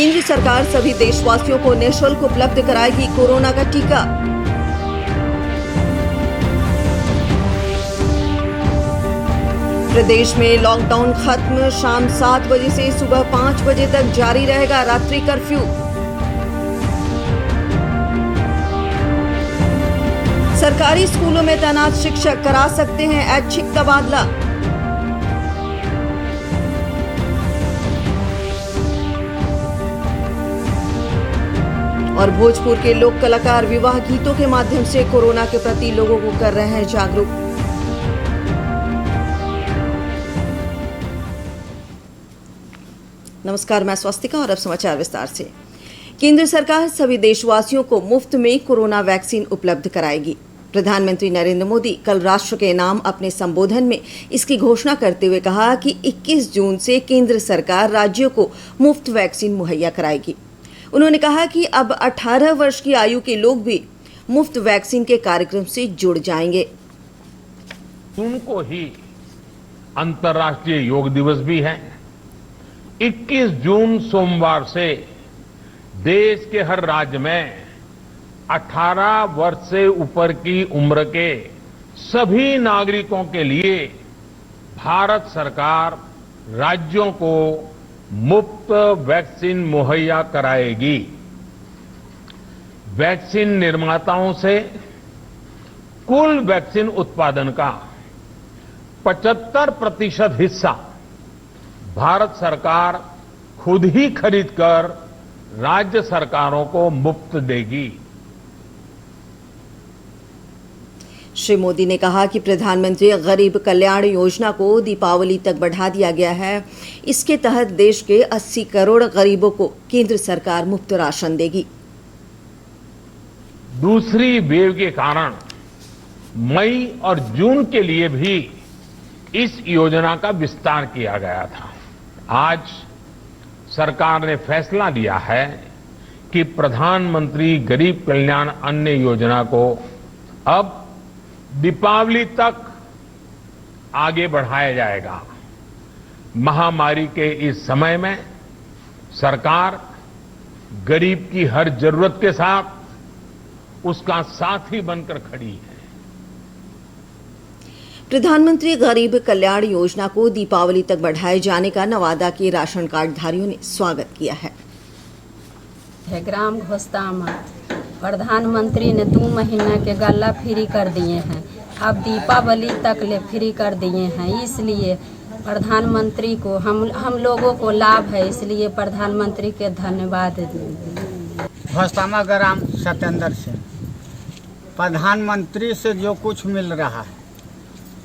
केंद्र सरकार सभी देशवासियों को निःशुल्क उपलब्ध कराएगी कोरोना का टीका। प्रदेश में लॉकडाउन खत्म, शाम 7 बजे से सुबह 5 बजे तक जारी रहेगा रात्रि कर्फ्यू। सरकारी स्कूलों में तैनात शिक्षक करा सकते हैं ऐच्छिक तबादला। और भोजपुर के लोक कलाकार विवाह गीतों के माध्यम से कोरोना के प्रति लोगों को कर रहे हैं जागरूक। नमस्कार, मैं स्वस्तिका और अब समाचार विस्तार से। केंद्र सरकार सभी देशवासियों को मुफ्त में कोरोना वैक्सीन उपलब्ध कराएगी। प्रधानमंत्री नरेंद्र मोदी कल राष्ट्र के नाम अपने संबोधन में इसकी घोषणा करते हुए कहा कि 21 जून से केंद्र सरकार राज्यों को मुफ्त वैक्सीन मुहैया कराएगी। उन्होंने कहा कि अब 18 वर्ष की आयु के लोग भी मुफ्त वैक्सीन के कार्यक्रम से जुड़ जाएंगे। जून को ही अंतर्राष्ट्रीय योग दिवस भी है। 21 जून सोमवार से देश के हर राज्य में 18 वर्ष से ऊपर की उम्र के सभी नागरिकों के लिए भारत सरकार राज्यों को मुफ्त वैक्सीन मुहैया कराएगी। वैक्सीन निर्माताओं से कुल वैक्सीन उत्पादन का 75% हिस्सा भारत सरकार खुद ही खरीदकर राज्य सरकारों को मुफ्त देगी। श्री मोदी ने कहा कि प्रधानमंत्री गरीब कल्याण योजना को दीपावली तक बढ़ा दिया गया है। इसके तहत देश के 80 करोड़ गरीबों को केंद्र सरकार मुफ्त राशन देगी। दूसरी वेव के कारण मई और जून के लिए भी इस योजना का विस्तार किया गया था। आज सरकार ने फैसला लिया है कि प्रधानमंत्री गरीब कल्याण अन्न योजना को अब दीपावली तक आगे बढ़ाया जाएगा। महामारी के इस समय में सरकार गरीब की हर जरूरत के साथ उसका साथी बनकर खड़ी है। प्रधानमंत्री गरीब कल्याण योजना को दीपावली तक बढ़ाए जाने का नवादा के राशन कार्डधारियों ने स्वागत किया है। ग्राम घोस्तामा प्रधानमंत्री ने 2 महीना के गल्ला फ्री कर दिए हैं। अब दीपावली तक ले फ्री कर दिए हैं। इसलिए प्रधानमंत्री को हम लोगों को लाभ है, इसलिए प्रधानमंत्री के धन्यवाद। घोस्तामा ग्राम सत्येंद्र से प्रधानमंत्री से जो कुछ मिल रहा है,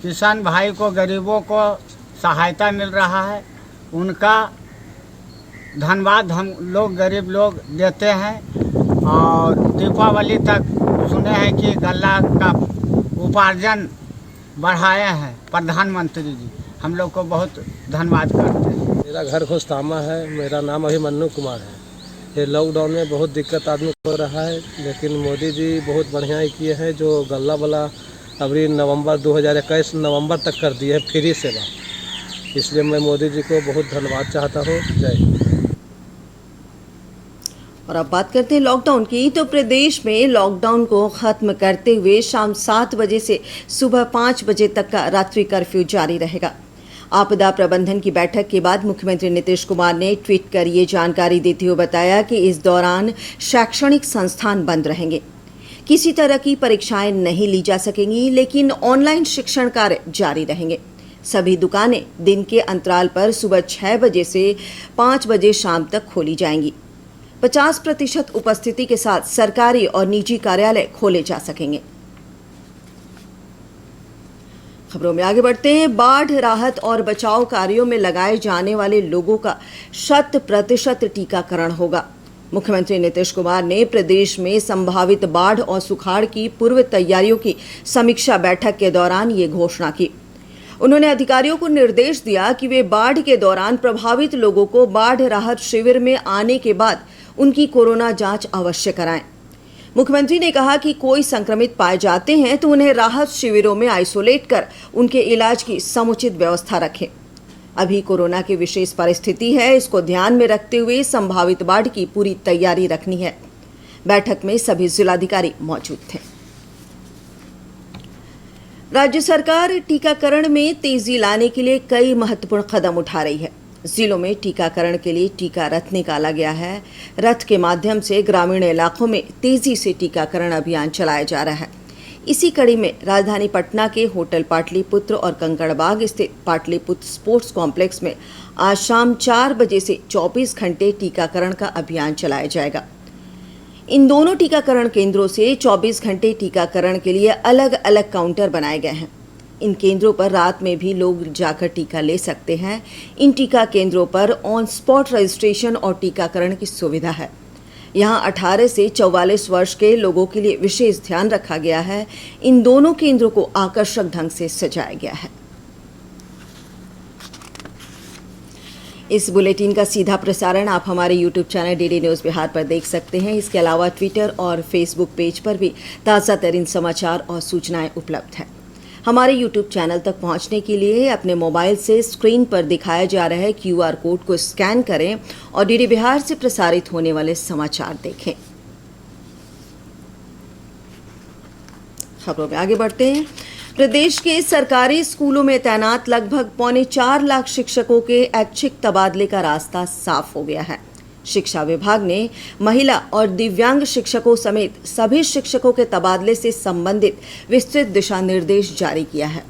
किसान भाई को गरीबों को सहायता मिल रहा है, उनका धन्यवाद हम लोग गरीब लोग देते हैं। और दीपावली तक सुने हैं कि गल्ला का उपार्जन बढ़ाए हैं प्रधानमंत्री जी, हम लोग को बहुत धन्यवाद करते हैं। मेरा घर घोस्तामा है। मेरा नाम अभिमन्यु कुमार है। ये लॉकडाउन में बहुत दिक्कत आदमी को हो रहा है, लेकिन मोदी जी बहुत बढ़िया ही किए हैं। जो गल्ला वाला अभी नवंबर 2021 नवंबर तक कर दिए है फ्री सेवा, इसलिए मैं मोदी जी को बहुत धन्यवाद चाहता हूँ। जय हिंद। और अब बात करते हैं लॉकडाउन की। तो प्रदेश में लॉकडाउन को खत्म करते हुए शाम 7 बजे से सुबह 5 बजे तक का रात्रि कर्फ्यू जारी रहेगा। आपदा प्रबंधन की बैठक के बाद मुख्यमंत्री नीतीश कुमार ने ट्वीट कर ये जानकारी देते हुए बताया कि इस दौरान शैक्षणिक संस्थान बंद रहेंगे। किसी तरह की परीक्षाएं नहीं ली जा सकेंगी, लेकिन ऑनलाइन शिक्षण कार्य जारी रहेंगे। सभी दुकानें दिन के अंतराल पर सुबह 6 बजे से 5 बजे शाम तक खोली जाएंगी। 50% उपस्थिति के साथ सरकारी और निजी कार्यालय खोले जा सकेंगे। खबरों में आगे बढ़ते हैं। बाढ़ राहत और बचाव कार्यों में लगाए जाने वाले लोगों का 100% टीकाकरण होगा। मुख्यमंत्री नीतीश कुमार ने प्रदेश में संभावित बाढ़ और सुखाड़ की पूर्व तैयारियों की समीक्षा बैठक के दौरान ये घोषणा की। उन्होंने अधिकारियों को निर्देश दिया कि वे बाढ़ के दौरान प्रभावित लोगों को बाढ़ राहत शिविर में आने के बाद उनकी कोरोना जांच अवश्य कराएं। मुख्यमंत्री ने कहा कि कोई संक्रमित पाए जाते हैं तो उन्हें राहत शिविरों में आइसोलेट कर उनके इलाज की समुचित व्यवस्था रखें। अभी कोरोना की विशेष परिस्थिति है, इसको ध्यान में रखते हुए संभावित बाढ़ की पूरी तैयारी रखनी है। बैठक में सभी जिलाधिकारी मौजूद थे। राज्य सरकार टीकाकरण में तेजी लाने के लिए कई महत्वपूर्ण कदम उठा रही है। जिलों में टीकाकरण के लिए टीका रथ निकाला गया है। रथ के माध्यम से ग्रामीण इलाकों में तेजी से टीकाकरण अभियान चलाया जा रहा है। इसी कड़ी में राजधानी पटना के होटल पाटलिपुत्र और कंकड़बाग स्थित पाटलिपुत्र स्पोर्ट्स कॉम्प्लेक्स में आज शाम 4 बजे से 24 घंटे टीकाकरण का अभियान चलाया जाएगा। इन दोनों टीकाकरण केंद्रों से 24 घंटे टीकाकरण के लिए अलग अलग काउंटर बनाए गए हैं। इन केंद्रों पर रात में भी लोग जाकर टीका ले सकते हैं। इन टीका केंद्रों पर ऑन स्पॉट रजिस्ट्रेशन और टीकाकरण की सुविधा है। यहां 18 से 44 वर्ष के लोगों के लिए विशेष ध्यान रखा गया है। इन दोनों केंद्रों को आकर्षक ढंग से सजाया गया है। इस बुलेटिन का सीधा प्रसारण आप हमारे YouTube channel DD news Bihar पर देख सकते हैं। इसके अलावा ट्विटर और फेसबुक पेज पर भी ताज़ा तरीन समाचार और सूचनाएं उपलब्ध हैं। हमारे YouTube चैनल तक पहुंचने के लिए अपने मोबाइल से स्क्रीन पर दिखाया जा रहा QR कोड को स्कैन करें और डीडी बिहार से प्रसारित होने वाले समाचार देखें। खबरों में आगे बढ़ते हैं। प्रदेश के सरकारी स्कूलों में तैनात लगभग 4.25 लाख शिक्षकों के ऐच्छिक तबादले का रास्ता साफ हो गया है। शिक्षा विभाग ने महिला और दिव्यांग शिक्षकों समेत सभी शिक्षकों के तबादले से संबंधित विस्तृत दिशा निर्देश जारी किया है।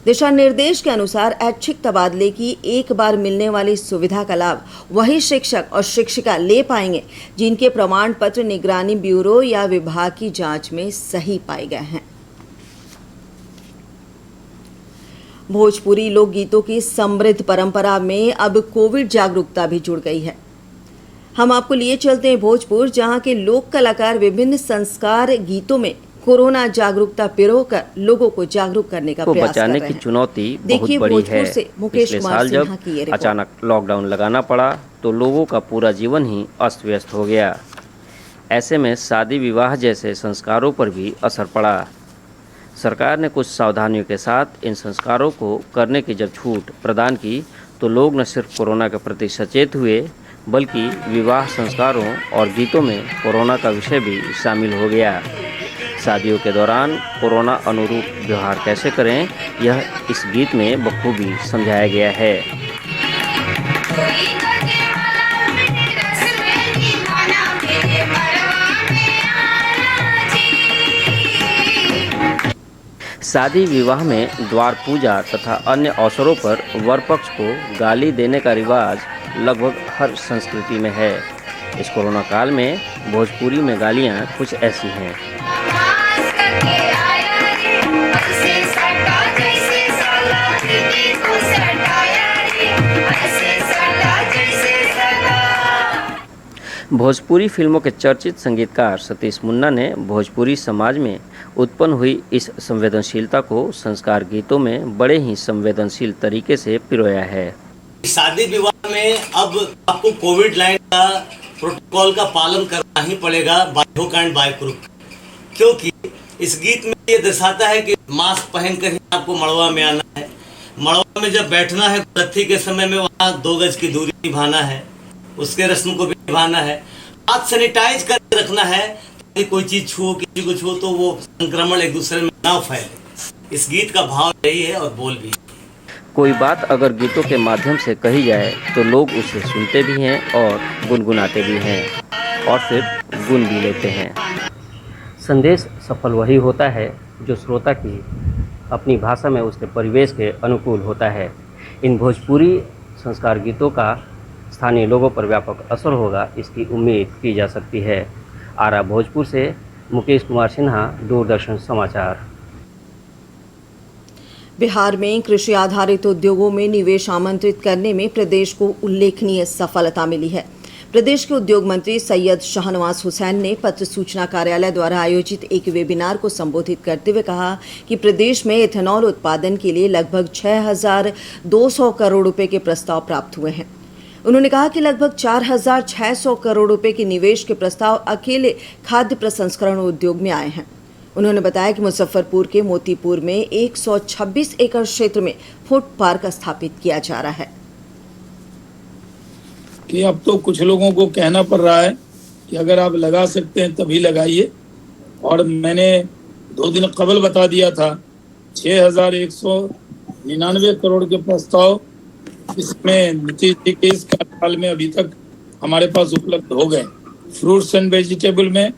दिशा निर्देश के अनुसार ऐच्छिक तबादले की एक बार मिलने वाली सुविधा का लाभ वही शिक्षक और शिक्षिका ले पाएंगे जिनके प्रमाण पत्र निगरानी ब्यूरो या विभाग की जांच में सही पाए गए हैं। भोजपुरी लोकगीतों की समृद्ध परंपरा में अब कोविड जागरूकता भी जुड़ गई है। हम आपको लिए चलते हैं भोजपुर, जहां के लोक कलाकार विभिन्न संस्कार गीतों में कोरोना जागरूकता पिरोकर लोगों को जागरूक करने का प्रयास कर रहे हैं। बचाने की चुनौती बहुत बड़ी है। पिछले साल जब अचानक लॉकडाउन लगाना पड़ा तो लोगों का पूरा जीवन ही अस्त व्यस्त हो गया। ऐसे में शादी विवाह जैसे संस्कारों पर भी असर पड़ा। सरकार ने कुछ सावधानियों के साथ इन संस्कारों को करने की जब छूट प्रदान की तो लोग न सिर्फ कोरोना के प्रति सचेत हुए बल्कि विवाह संस्कारों और गीतों में कोरोना का विषय भी शामिल हो गया। शादियों के दौरान कोरोना अनुरूप व्यवहार कैसे करें, यह इस गीत में बखूबी समझाया गया है। शादी विवाह में द्वार पूजा तथा अन्य अवसरों पर वर पक्ष को गाली देने का रिवाज लगभग हर संस्कृति में है। इस कोरोना काल में भोजपुरी में गालियां कुछ ऐसी हैं। भोजपुरी फिल्मों के चर्चित संगीतकार सतीश मुन्ना ने भोजपुरी समाज में उत्पन्न हुई इस संवेदनशीलता को संस्कार गीतों में बड़े ही संवेदनशील तरीके से पिरोया है। शादी विवाह में अब आपको कोविड लाइन का प्रोटोकॉल का पालन करना ही पड़ेगा, by hook and by crook, क्योंकि इस गीत में ये दर्शाता है कि मास्क पहनकर ही आपको मड़वा में आना है। मड़वा में जब बैठना है रथी के समय में वहाँ 2 गज की दूरी निभाना है, उसके रस्म को भी निभाना है, हाथ सैनिटाइज करके रखना है ताकि कोई चीज छू किसी को छू तो वो संक्रमण एक दूसरे में ना फैले। इस गीत का भाव यही है और बोल भी। कोई बात अगर गीतों के माध्यम से कही जाए तो लोग उसे सुनते भी हैं और गुनगुनाते भी हैं और फिर गुन भी लेते हैं। संदेश सफल वही होता है जो श्रोता की अपनी भाषा में उसके परिवेश के अनुकूल होता है। इन भोजपुरी संस्कार गीतों का स्थानीय लोगों पर व्यापक असर होगा, इसकी उम्मीद की जा सकती है। आरा भोजपुर से मुकेश कुमार सिन्हा, दूरदर्शन समाचार। बिहार में कृषि आधारित उद्योगों में निवेश आमंत्रित करने में प्रदेश को उल्लेखनीय सफलता मिली है। प्रदेश के उद्योग मंत्री सैयद शाहनवाज हुसैन ने पत्र सूचना कार्यालय द्वारा आयोजित एक वेबिनार को संबोधित करते हुए कहा कि प्रदेश में एथेनॉल उत्पादन के लिए लगभग 6,200 करोड़ रुपए के प्रस्ताव प्राप्त हुए हैं। उन्होंने कहा कि लगभग 4,600 करोड़ रुपए के निवेश के प्रस्ताव अकेले खाद्य प्रसंस्करण उद्योग में आए हैं। उन्होंने बताया कि मुजफ्फरपुर के मोतीपुर में 126 एकड़ क्षेत्र में फूड पार्क स्थापित किया जा रहा है। कि अब तो कुछ लोगों को कहना पड़ रहा है कि अगर आप लगा सकते हैं तभी लगाइए। और मैंने 2 दिन कबल बता दिया था 6,199 करोड़ के प्रस्ताव इसमें नीतीश जी के इस कार्यकाल में अभी तक हमारे पास उपलब्ध हो गए। फ्रूट्स एंड वेजिटेबल में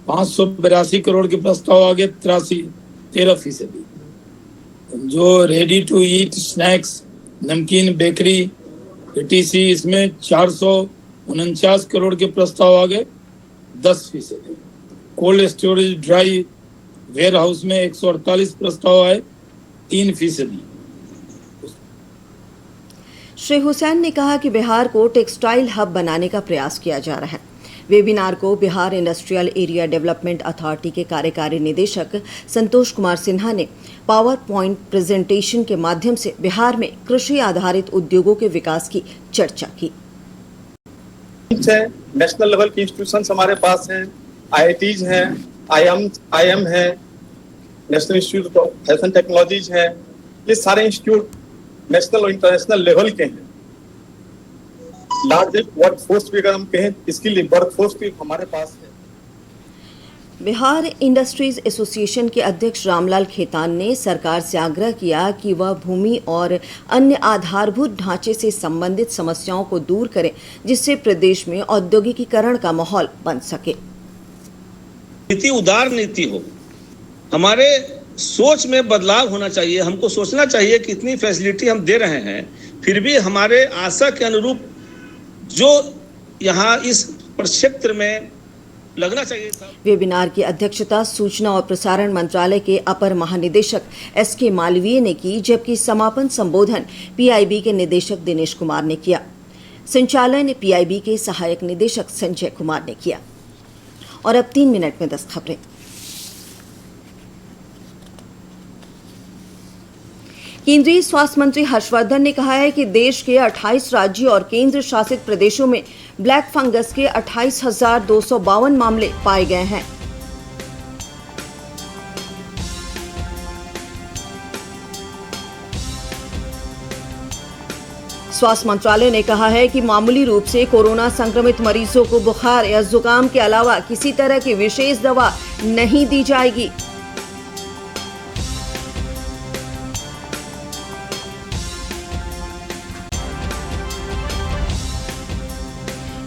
582 करोड़ के प्रस्ताव आ गए, 13%। जो रेडी टू ईट स्नैक्स, नमकीन, बेकरी, etc इसमें 449 करोड़ के प्रस्ताव आ गए, 10%। Cold storage dry warehouse में 148 प्रस्ताव आए, 3%। श्री हुसैन ने कहा कि बिहार को टेक्सटाइल हब बनाने का प्रयास किया जा रहा है। वेबिनार को Bihar industrial area development authority के कार्यकारी निदेशक संतोष कुमार सिन्हा ने पावर पॉइंट प्रेजेंटेशन के माध्यम से बिहार में कृषि आधारित उद्योगों के विकास की चर्चा की। नेशनल लेवल की इंस्टीट्यूशंस हमारे पास हैं, IITs हैं, IIM है, national institute of health and technologies है। ये सारे इंस्टीट्यूट नेशनल और इंटरनेशनल लेवल के हैं। लार्जेस्ट वर्कफोर्स भी अगर हम कहें, स्किल वर्कफोर्स भी हमारे पास है। बिहार इंडस्ट्रीज एसोसिएशन के अध्यक्ष रामलाल खेतान ने सरकार से आग्रह किया कि वह भूमि और अन्य आधारभूत ढांचे से संबंधित समस्याओं को दूर करें, जिससे प्रदेश में औद्योगिकीकरण का माहौल बन सके। नीति उदार नीति हो, हमारे सोच में बदलाव होना चाहिए। हमको सोचना चाहिए कि इतनी फैसिलिटी हम दे रहे हैं, फिर भी हमारे आशा के अनुरूप जो यहाँ इस क्षेत्र में लगना चाहिए था। वेबिनार की अध्यक्षता सूचना और प्रसारण मंत्रालय के अपर महानिदेशक SK मालवीय ने की, जबकि समापन संबोधन PIB के निदेशक दिनेश कुमार ने किया। संचालन PIB के सहायक निदेशक संजय कुमार ने किया। और अब 3 मिनट में 10 खबरें। केंद्रीय स्वास्थ्य मंत्री हर्षवर्धन ने कहा है कि देश के 28 राज्यों और केंद्र शासित प्रदेशों में ब्लैक फंगस के 28,252 मामले पाए गए हैं। स्वास्थ्य मंत्रालय ने कहा है कि मामूली रूप से कोरोना संक्रमित मरीजों को बुखार या जुकाम के अलावा किसी तरह की विशेष दवा नहीं दी जाएगी।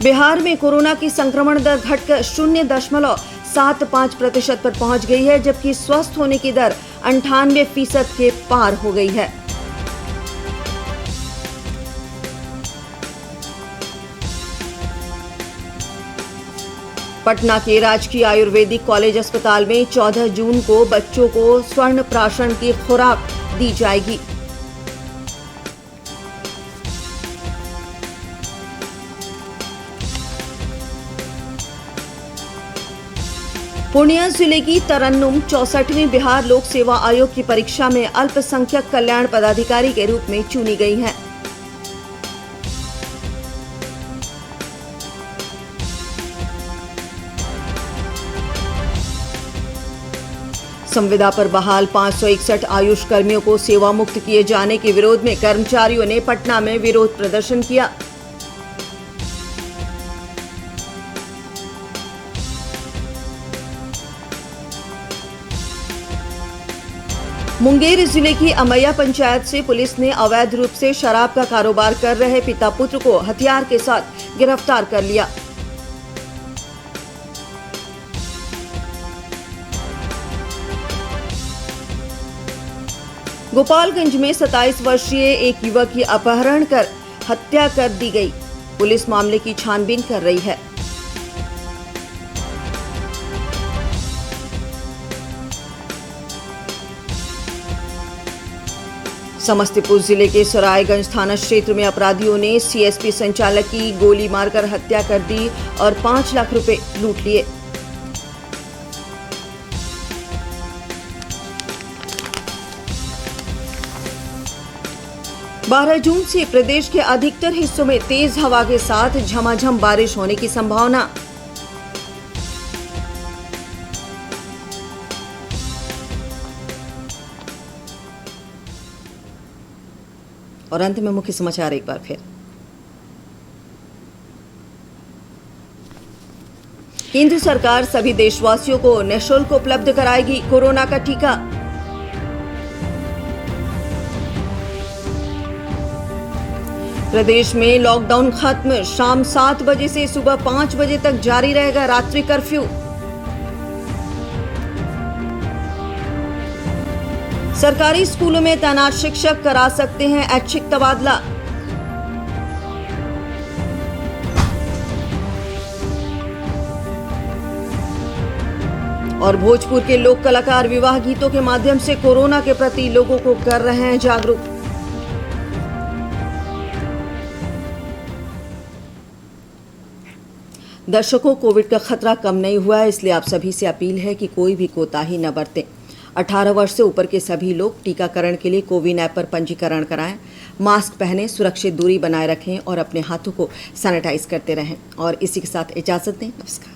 बिहार में कोरोना की संक्रमण दर घटकर 0.75% पर पहुंच गई है, जबकि स्वस्थ होने की दर 98% के पार हो गई है। पटना के राजकीय आयुर्वेदिक कॉलेज अस्पताल में 14 जून को बच्चों को स्वर्ण प्राशन की खुराक दी जाएगी। पूर्णिया जिले की तरन्नुम 64वीं बिहार लोक सेवा आयोग की परीक्षा में अल्पसंख्यक कल्याण पदाधिकारी के रूप में चुनी गई हैं। संविदा पर बहाल 561 आयुष कर्मियों को सेवा मुक्त किए जाने के विरोध में कर्मचारियों ने पटना में विरोध प्रदर्शन किया। मुंगेर जिले की अमैया पंचायत से पुलिस ने अवैध रूप से शराब का कारोबार कर रहे पिता पुत्र को हथियार के साथ गिरफ्तार कर लिया। गोपालगंज में 27 वर्षीय एक युवक की अपहरण कर हत्या कर दी गई। पुलिस मामले की छानबीन कर रही है। समस्तीपुर जिले के सरायगंज थाना क्षेत्र में अपराधियों ने CSP संचालक की गोली मारकर हत्या कर दी और 5 लाख रुपए लूट लिए। बारह जून से प्रदेश के अधिकतर हिस्सों में तेज हवा के साथ झमाझम बारिश होने की संभावना। और अंत में मुख्य समाचार एक बार फिर। केंद्र सरकार सभी देशवासियों को निःशुल्क उपलब्ध कराएगी कोरोना का टीका। प्रदेश में लॉकडाउन खत्म, शाम 7 बजे से सुबह 5 बजे तक जारी रहेगा रात्रि कर्फ्यू। सरकारी स्कूलों में तैनात शिक्षक करा सकते हैं ऐच्छिक तबादला। और भोजपुर के लोक कलाकार विवाह गीतों के माध्यम से कोरोना के प्रति लोगों को कर रहे हैं जागरूक। दर्शकों, कोविड का खतरा कम नहीं हुआ है, इसलिए आप सभी से अपील है कि कोई भी कोताही न बरतें। 18 वर्ष से ऊपर के सभी लोग टीकाकरण के लिए कोविन ऐप पर पंजीकरण कराएं, मास्क पहनें, सुरक्षित दूरी बनाए रखें और अपने हाथों को सैनिटाइज करते रहें। और इसी के साथ इजाजत दें। नमस्कार।